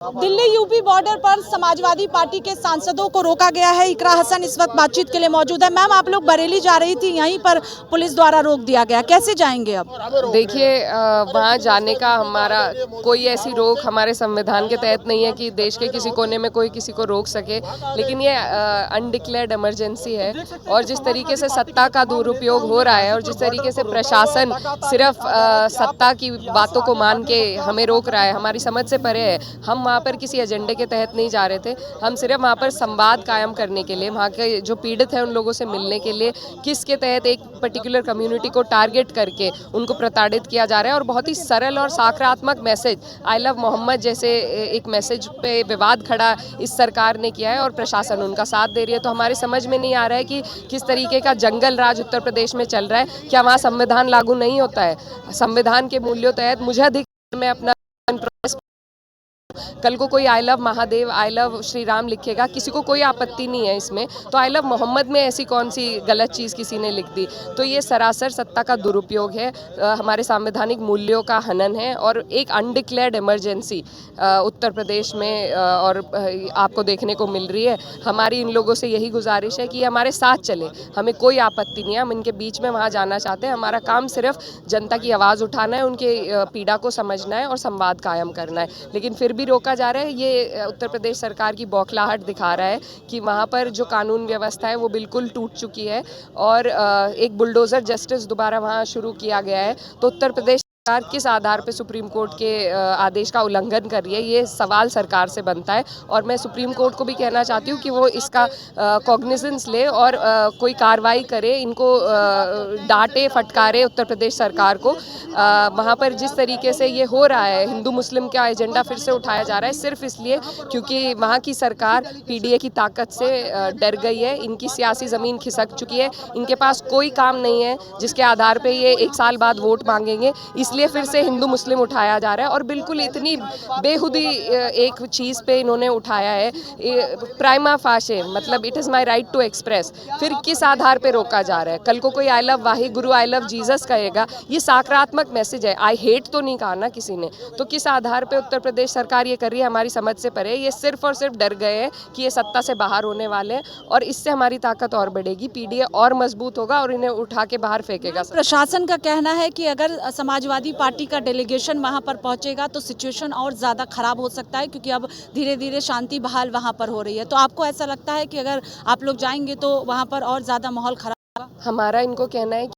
Delhi UP border पर Samajwadi party के सांसदों को रोका गया है। इकरा हसन इस वक्त बातचीत के लिए मौजूद है। मैम, आप लोग बरेली जा रही थी, यहीं पर पुलिस द्वारा रोक दिया गया, कैसे जाएंगे अब? देखिए, वहाँ जाने का हमारा कोई ऐसी रोक हमारे संविधान के तहत नहीं है कि देश के किसी कोने में कोई किसी को रोक सके, लेकिन ये अनडिक्लेयर्ड इमरजेंसी है। और जिस तरीके से सत्ता का दुरुपयोग हो रहा है और जिस तरीके से प्रशासन सिर्फ सत्ता की बातों को मान के हमें रोक रहा है, हमारी समझ से परे है। हम वहाँ पर किसी एजेंडे के तहत नहीं जा रहे थे, हम सिर्फ वहाँ पर संवाद कायम करने के लिए, वहाँ के जो पीड़ित हैं उन लोगों से मिलने के लिए, किसके तहत एक पर्टिकुलर कम्युनिटी को टारगेट करके उनको प्रताड़ित किया जा रहा है। और बहुत ही सरल और सकारात्मक मैसेज, आई लव मोहम्मद जैसे एक मैसेज पे विवाद खड़ा इस सरकार ने किया है और प्रशासन उनका साथ दे रही है। तो हमारे समझ में नहीं आ रहा है कि किस तरीके का जंगल राज उत्तर प्रदेश में चल रहा है। क्या वहाँ संविधान लागू नहीं होता है? संविधान के मूल्यों तहत मुझे अधिकार, मैं अपना कल को कोई I love Mahadev, I love Shri Ram लिखेगा, किसी को कोई आपत्ति नहीं है इसमें। तो आई लव मोहम्मद में ऐसी कौन सी गलत चीज़ किसी ने लिख दी? तो ये सरासर सत्ता का दुरुपयोग है, हमारे संवैधानिक मूल्यों का हनन है और एक अनडिक्लेयर्ड इमरजेंसी उत्तर प्रदेश में और आपको देखने को मिल रही है। हमारी इन लोगों से यही गुजारिश है कि हमारे साथ चले, हमें कोई आपत्ति नहीं है, हम इनके बीच में वहाँ जाना चाहते हैं। हमारा काम सिर्फ जनता की आवाज़ उठाना है, उनके पीड़ा को समझना है और संवाद कायम करना है। लेकिन फिर भी रोका जा रहा है। ये उत्तर प्रदेश सरकार की बौखलाहट दिखा रहा है कि वहाँ पर जो कानून व्यवस्था है वो बिल्कुल टूट चुकी है और एक बुलडोज़र जस्टिस दोबारा वहाँ शुरू किया गया है। तो उत्तर प्रदेश सरकार किस आधार पे सुप्रीम कोर्ट के आदेश का उल्लंघन कर रही है, ये सवाल सरकार से बनता है। और मैं सुप्रीम कोर्ट को भी कहना चाहती हूँ कि वो इसका कॉग्निजेंस ले और कोई कार्रवाई करे, इनको डांटे फटकारे उत्तर प्रदेश सरकार को। वहाँ पर जिस तरीके से ये हो रहा है, हिंदू मुस्लिम का एजेंडा फिर से उठाया जा रहा है, सिर्फ इसलिए क्योंकि वहाँ की सरकार पीडीए की ताकत से डर गई है। इनकी सियासी ज़मीन खिसक चुकी है, इनके पास कोई काम नहीं है जिसके आधार पे ये 1 साल बाद वोट मांगेंगे। इसलिए फिर से हिंदू मुस्लिम उठाया जा रहा है और बिल्कुल इतनी बेहुदी एक चीज़ पे इन्होंने उठाया है, प्राइमा फाशे, मतलब it is my right to express. फिर किस आधार पे रोका जा रहा है? कल को कोई I love Wahe Guru, I love Jesus कहेगा, ये सकारात्मक मैसेज है। आई हेट तो नहीं कहा ना किसी ने। तो किस आधार पे उत्तर प्रदेश सरकार ये कर रही है, हमारी समझ से परे। ये सिर्फ और सिर्फ डर गए हैं कि ये सत्ता से बाहर होने वाले हैं और इससे हमारी ताकत और बढ़ेगी, पीडीए और मजबूत होगा और इन्हें उठा के बाहर फेंकेगा। प्रशासन का कहना है कि अगर समाजवादी पार्टी का डेलीगेशन वहां पर पहुंचेगा तो सिचुएशन और ज़्यादा खराब हो सकता है, क्योंकि अब धीरे धीरे शांति बहाल वहां पर हो रही है। तो आपको ऐसा लगता है कि अगर आप लोग जाएंगे तो वहां पर और ज़्यादा माहौल खराब होगा? हमारा इनको कहना है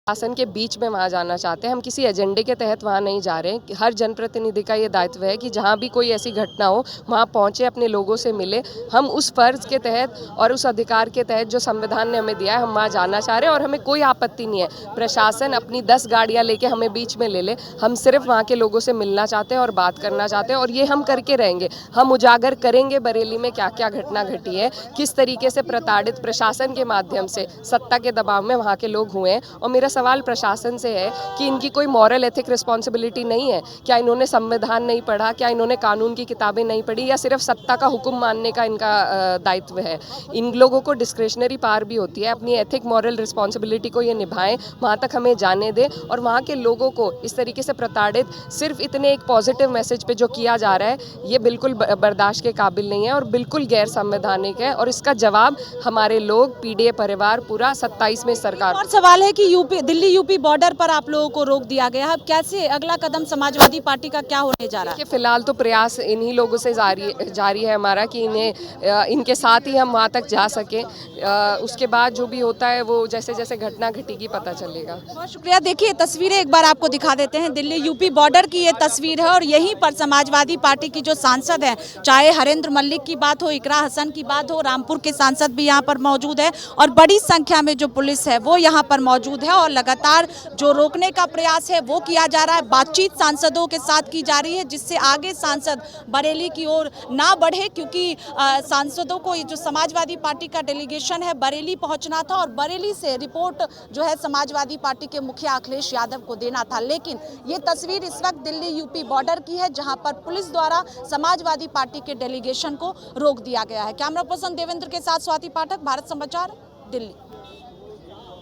शासन के बीच में वहाँ जाना चाहते हैं, हम किसी एजेंडे के तहत वहाँ नहीं जा रहे हैं। हर जनप्रतिनिधि का ये दायित्व है कि जहाँ भी कोई ऐसी घटना हो वहाँ पहुँचे, अपने लोगों से मिले। हम उस फर्ज के तहत और उस अधिकार के तहत जो संविधान ने हमें दिया है, हम वहाँ जाना चाह रहे हैं और हमें कोई आपत्ति नहीं है। प्रशासन अपनी 10 गाड़ियाँ लेके हमें बीच में ले ले, हम सिर्फ वहाँ के लोगों से मिलना चाहते हैं और बात करना चाहते हैं और ये हम करके रहेंगे। हम उजागर करेंगे बरेली में क्या क्या घटना घटी है, किस तरीके से प्रताड़ित प्रशासन के माध्यम से सत्ता के दबाव में वहाँ के लोग हुए हैं। और मेरा सवाल प्रशासन से है कि इनकी कोई मॉरल एथिक रिस्पॉन्सिबिलिटी नहीं है? क्या इन्होंने संविधान नहीं पढ़ा? क्या इन्होंने कानून की किताबें नहीं पढ़ी? या सिर्फ सत्ता का हुक्म मानने का इनका दायित्व है? इन लोगों को डिस्क्रिशनरी पावर भी होती है, अपनी एथिक मॉरल रिस्पॉन्सिबिलिटी को ये निभाएं, वहाँ तक हमें जाने दें। और वहाँ के लोगों को इस तरीके से प्रताड़ित सिर्फ इतने एक पॉजिटिव मैसेज पे जो किया जा रहा है, ये बिल्कुल बर्दाश्त के काबिल नहीं है और बिल्कुल गैर संवैधानिक है। और इसका जवाब हमारे लोग, पीडीए परिवार, पूरा 27 में सरकार। और सवाल है कि दिल्ली यूपी बॉर्डर पर आप लोगों को रोक दिया गया है, अब कैसे अगला कदम समाजवादी पार्टी का क्या होने जा रहा है? फिलहाल तो प्रयास इन्हीं लोगों से जारी है हमारा कि इन्हें इनके साथ ही हम वहाँ तक जा सकें। उसके बाद जो भी होता है वो जैसे जैसे घटना घटेगी पता चलेगा। बहुत शुक्रिया। देखिए, तस्वीरें एक बार आपको दिखा देते हैं। दिल्ली यूपी बॉर्डर की ये तस्वीर है और यहीं पर समाजवादी पार्टी की जो सांसद हैं, चाहे हरेंद्र मल्लिक की बात हो, इकरा हसन की बात हो, रामपुर के सांसद भी यहाँ पर मौजूद है और बड़ी संख्या में जो पुलिस है वो यहाँ पर मौजूद है और लगातार जो रोकने का प्रयास है वो किया जा रहा है। बातचीत सांसदों के साथ की जा रही है जिससे आगे सांसद बरेली की ओर ना बढ़े, क्योंकि सांसदों को जो समाजवादी पार्टी का डेलीगेशन है बरेली पहुंचना था और बरेली से रिपोर्ट जो है समाजवादी पार्टी के मुखिया अखिलेश यादव को देना था। लेकिन ये तस्वीर इस वक्त दिल्ली यूपी बॉर्डर की है जहां पर पुलिस द्वारा समाजवादी पार्टी के डेलीगेशन को रोक दिया गया है। कैमरा पर्सन देवेंद्र के साथ स्वाति पाठक, भारत समाचार, दिल्ली।